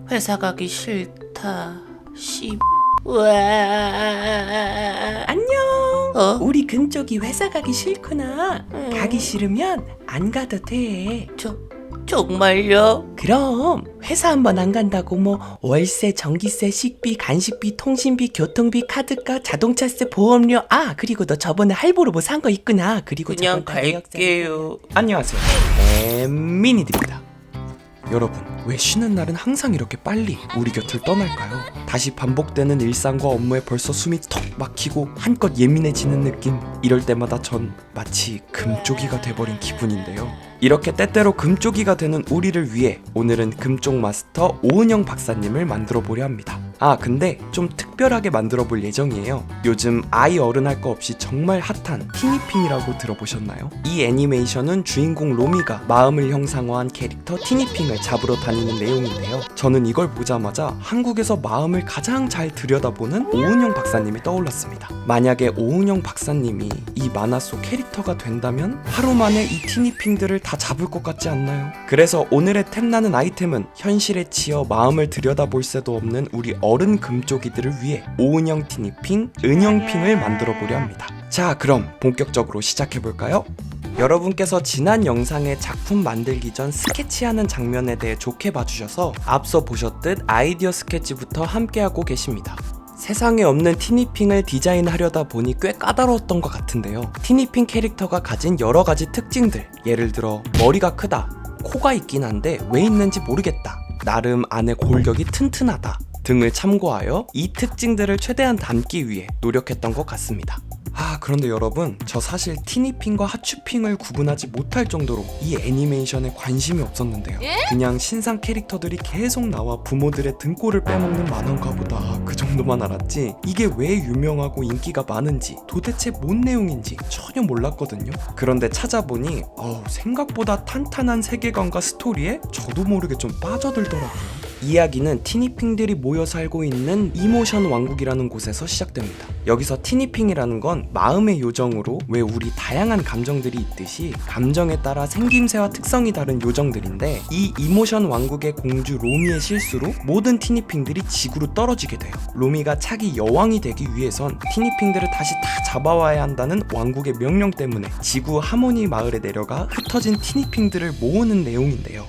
회사 가기 싫다. 우와. 안녕. 우리 금쪽이 회사 가기 싫구나. 가기 싫으면 안 가도 돼. 정말요? 그럼 회사 한번 안 간다고 뭐 월세, 전기세, 식비, 간식비, 통신비, 교통비, 카드값, 자동차세, 보험료. 그리고 너 저번에 할부로 뭐 산 거 있구나. 그리고 그냥 저번 달 갈게요. 안녕하세요. 엠민이들입니다. 여러분, 왜 쉬는 날은 항상 이렇게 빨리 우리 곁을 떠날까요? 다시 반복되는 일상과 업무에 벌써 숨이 턱 막히고 한껏 예민해지는 느낌. 이럴 때마다 전 마치 금쪽이가 돼버린 기분인데요. 이렇게 때때로 금쪽이가 되는 우리를 위해 오늘은 금쪽 마스터 오은영 박사님을 만들어 보려 합니다. 근데 좀 특별하게 만들어 볼 예정이에요. 요즘 아이 어른 할 거 없이 정말 핫한 티니핑이라고 들어보셨나요? 이 애니메이션은 주인공 로미가 마음을 형상화한 캐릭터 티니핑을 잡으러 다니는 내용인데요. 저는 이걸 보자마자 한국에서 마음을 가장 잘 들여다보는 오은영 박사님이 떠올랐습니다. 만약에 오은영 박사님이 이 만화 속 캐릭터가 된다면 하루 만에 이 티니핑들을 다 잡을 것 같지 않나요? 그래서 오늘의 템나는 아이템은 현실에 치여 마음을 들여다볼 새도 없는 우리 어른 금쪽이들을 위해 오은영 티니핑, 은영핑을 만들어 보려 합니다. 자, 그럼 본격적으로 시작해볼까요? 여러분께서 지난 영상에 작품 만들기 전 스케치하는 장면에 대해 좋게 봐주셔서 앞서 보셨듯 아이디어 스케치부터 함께하고 계십니다. 세상에 없는 티니핑을 디자인하려다 보니 꽤 까다로웠던 것 같은데요. 티니핑 캐릭터가 가진 여러 가지 특징들, 예를 들어 머리가 크다, 코가 있긴 한데 왜 있는지 모르겠다, 나름 안에 골격이 튼튼하다 등을 참고하여 이 특징들을 최대한 담기 위해 노력했던 것 같습니다. 그런데 여러분, 저 사실 티니핑과 하츄핑을 구분하지 못할 정도로 이 애니메이션에 관심이 없었는데요. 그냥 신상 캐릭터들이 계속 나와 부모들의 등골을 빼먹는 만화인가 보다, 그 정도만 알았지 이게 왜 유명하고 인기가 많은지, 도대체 뭔 내용인지 전혀 몰랐거든요. 그런데 찾아보니 생각보다 탄탄한 세계관과 스토리에 저도 모르게 좀 빠져들더라고요. 이야기는 티니핑들이 모여 살고 있는 이모션 왕국이라는 곳에서 시작됩니다. 여기서 티니핑이라는 건 마음의 요정으로, 왜 우리 다양한 감정들이 있듯이 감정에 따라 생김새와 특성이 다른 요정들인데, 이 이모션 왕국의 공주 로미의 실수로 모든 티니핑들이 지구로 떨어지게 돼요. 로미가 차기 여왕이 되기 위해선 티니핑들을 다시 다 잡아와야 한다는 왕국의 명령 때문에 지구 하모니 마을에 내려가 흩어진 티니핑들을 모으는 내용인데요.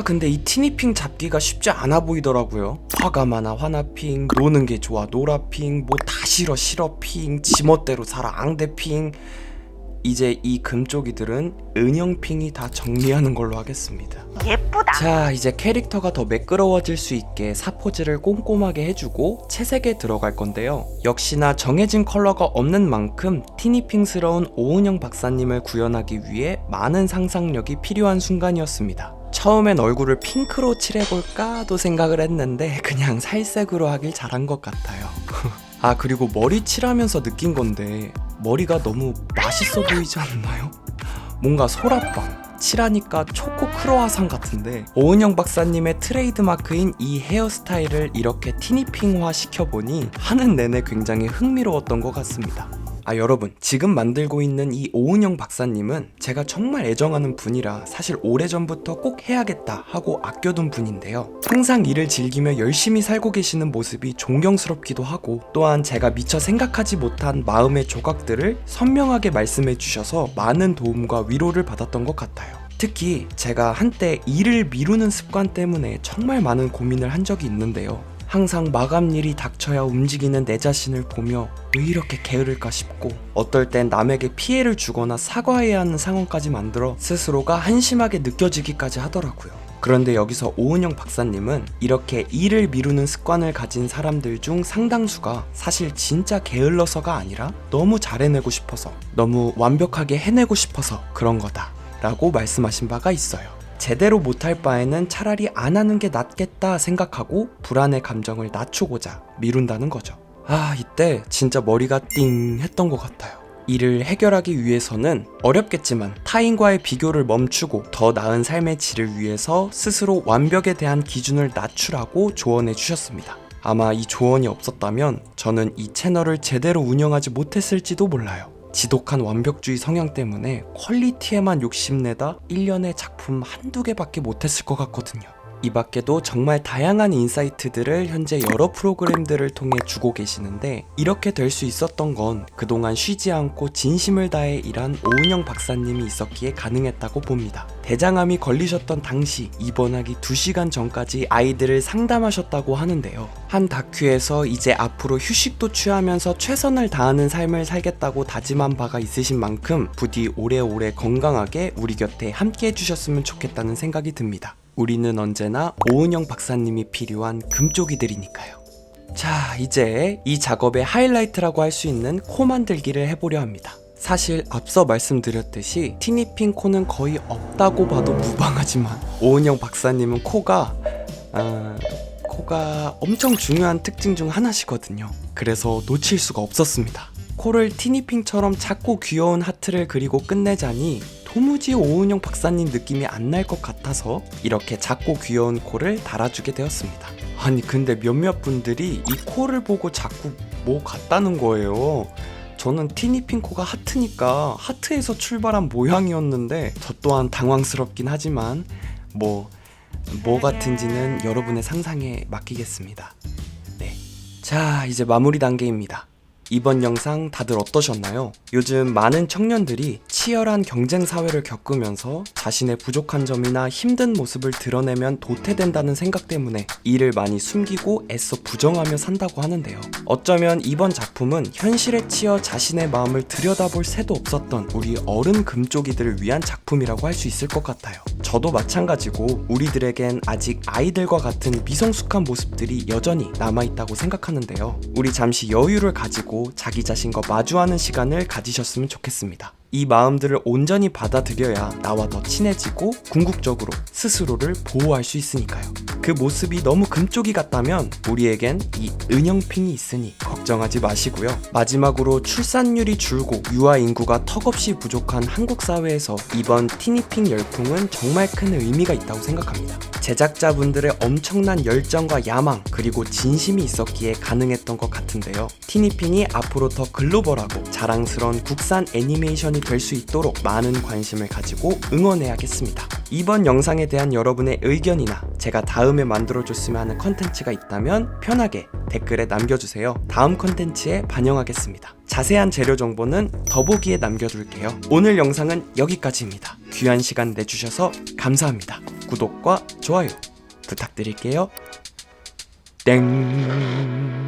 근데 이 티니핑 잡기가 쉽지 않아 보이더라고요. 화가 많아 화나핑, 노는 게 좋아 노라핑, 뭐 다 싫어 싫어핑, 지멋대로 살아 앙대핑. 이제 이 금쪽이들은 은영핑이 다 정리하는 걸로 하겠습니다. 예쁘다. 자, 이제 캐릭터가 더 매끄러워질 수 있게 사포즈를 꼼꼼하게 해주고 채색에 들어갈 건데요. 역시나 정해진 컬러가 없는 만큼 티니핑스러운 오은영 박사님을 구현하기 위해 많은 상상력이 필요한 순간이었습니다. 처음엔 얼굴을 핑크로 칠해볼까도 생각을 했는데 그냥 살색으로 하길 잘한 것 같아요. 그리고 머리 칠하면서 느낀 건데 머리가 너무 맛있어 보이지 않나요? 뭔가 소라빵, 칠하니까 초코 크로아상 같은데, 오은영 박사님의 트레이드마크인 이 헤어스타일을 이렇게 티니핑화 시켜보니 하는 내내 굉장히 흥미로웠던 것 같습니다. 여러분, 지금 만들고 있는 이 오은영 박사님은 제가 정말 애정하는 분이라 사실 오래전부터 꼭 해야겠다 하고 아껴둔 분인데요. 항상 일을 즐기며 열심히 살고 계시는 모습이 존경스럽기도 하고, 또한 제가 미처 생각하지 못한 마음의 조각들을 선명하게 말씀해 주셔서 많은 도움과 위로를 받았던 것 같아요. 특히 제가 한때 일을 미루는 습관 때문에 정말 많은 고민을 한 적이 있는데요. 항상 마감일이 닥쳐야 움직이는 내 자신을 보며 왜 이렇게 게으를까 싶고, 어떨 땐 남에게 피해를 주거나 사과해야 하는 상황까지 만들어 스스로가 한심하게 느껴지기까지 하더라고요. 그런데 여기서 오은영 박사님은 이렇게 일을 미루는 습관을 가진 사람들 중 상당수가 사실 진짜 게을러서가 아니라 너무 잘해내고 싶어서, 너무 완벽하게 해내고 싶어서 그런 거다 라고 말씀하신 바가 있어요. 제대로 못할 바에는 차라리 안 하는 게 낫겠다 생각하고 불안의 감정을 낮추고자 미룬다는 거죠. 이때 진짜 머리가 띵 했던 것 같아요. 이를 해결하기 위해서는 어렵겠지만 타인과의 비교를 멈추고 더 나은 삶의 질을 위해서 스스로 완벽에 대한 기준을 낮추라고 조언해 주셨습니다. 아마 이 조언이 없었다면 저는 이 채널을 제대로 운영하지 못했을지도 몰라요. 지독한 완벽주의 성향 때문에 퀄리티에만 욕심내다 1년에 작품 한두 개밖에 못했을 것 같거든요. 이 밖에도 정말 다양한 인사이트들을 현재 여러 프로그램들을 통해 주고 계시는데, 이렇게 될 수 있었던 건 그동안 쉬지 않고 진심을 다해 일한 오은영 박사님이 있었기에 가능했다고 봅니다. 대장암이 걸리셨던 당시 입원하기 2시간 전까지 아이들을 상담하셨다고 하는데요. 한 다큐에서 이제 앞으로 휴식도 취하면서 최선을 다하는 삶을 살겠다고 다짐한 바가 있으신 만큼 부디 오래오래 건강하게 우리 곁에 함께 해주셨으면 좋겠다는 생각이 듭니다. 우리는 언제나 오은영 박사님이 필요한 금쪽이들이니까요. 자, 이제 이 작업의 하이라이트라고 할 수 있는 코 만들기를 해보려 합니다. 사실 앞서 말씀드렸듯이 티니핑 코는 거의 없다고 봐도 무방하지만 오은영 박사님은 코가 엄청 중요한 특징 중 하나시거든요. 그래서 놓칠 수가 없었습니다. 코를 티니핑처럼 작고 귀여운 하트를 그리고 끝내자니 도무지 오은영 박사님 느낌이 안 날 것 같아서 이렇게 작고 귀여운 코를 달아주게 되었습니다. 아니 근데 몇몇 분들이 이 코를 보고 자꾸 뭐 같다는 거예요. 저는 티니핑 코가 하트니까 하트에서 출발한 모양이었는데 저 또한 당황스럽긴 하지만 뭐 같은지는 여러분의 상상에 맡기겠습니다. 네. 자, 이제 마무리 단계입니다. 이번 영상 다들 어떠셨나요? 요즘 많은 청년들이 치열한 경쟁 사회를 겪으면서 자신의 부족한 점이나 힘든 모습을 드러내면 도태된다는 생각 때문에 이를 많이 숨기고 애써 부정하며 산다고 하는데요. 어쩌면 이번 작품은 현실에 치여 자신의 마음을 들여다볼 새도 없었던 우리 어른 금쪽이들을 위한 작품이라고 할 수 있을 것 같아요. 저도 마찬가지고 우리들에겐 아직 아이들과 같은 미성숙한 모습들이 여전히 남아있다고 생각하는데요. 우리 잠시 여유를 가지고 자기 자신과 마주하는 시간을 가지셨으면 좋겠습니다. 이 마음들을 온전히 받아들여야 나와 더 친해지고 궁극적으로 스스로를 보호할 수 있으니까요. 그 모습이 너무 금쪽이 같다면 우리에겐 이 은영핑이 있으니 걱정하지 마시고요. 마지막으로 출산율이 줄고 유아 인구가 턱없이 부족한 한국 사회에서 이번 티니핑 열풍은 정말 큰 의미가 있다고 생각합니다. 제작자분들의 엄청난 열정과 야망 그리고 진심이 있었기에 가능했던 것 같은데요. 티니핑이 앞으로 더 글로벌하고 자랑스러운 국산 애니메이션이 될 수 있도록 많은 관심을 가지고 응원해야겠습니다. 이번 영상에 대한 여러분의 의견이나 제가 다음에 만들어줬으면 하는 컨텐츠가 있다면 편하게 댓글에 남겨주세요. 다음 컨텐츠에 반영하겠습니다. 자세한 재료 정보는 더보기에 남겨둘게요. 오늘 영상은 여기까지입니다. 귀한 시간 내주셔서 감사합니다. 구독과 좋아요 부탁드릴게요. 땡.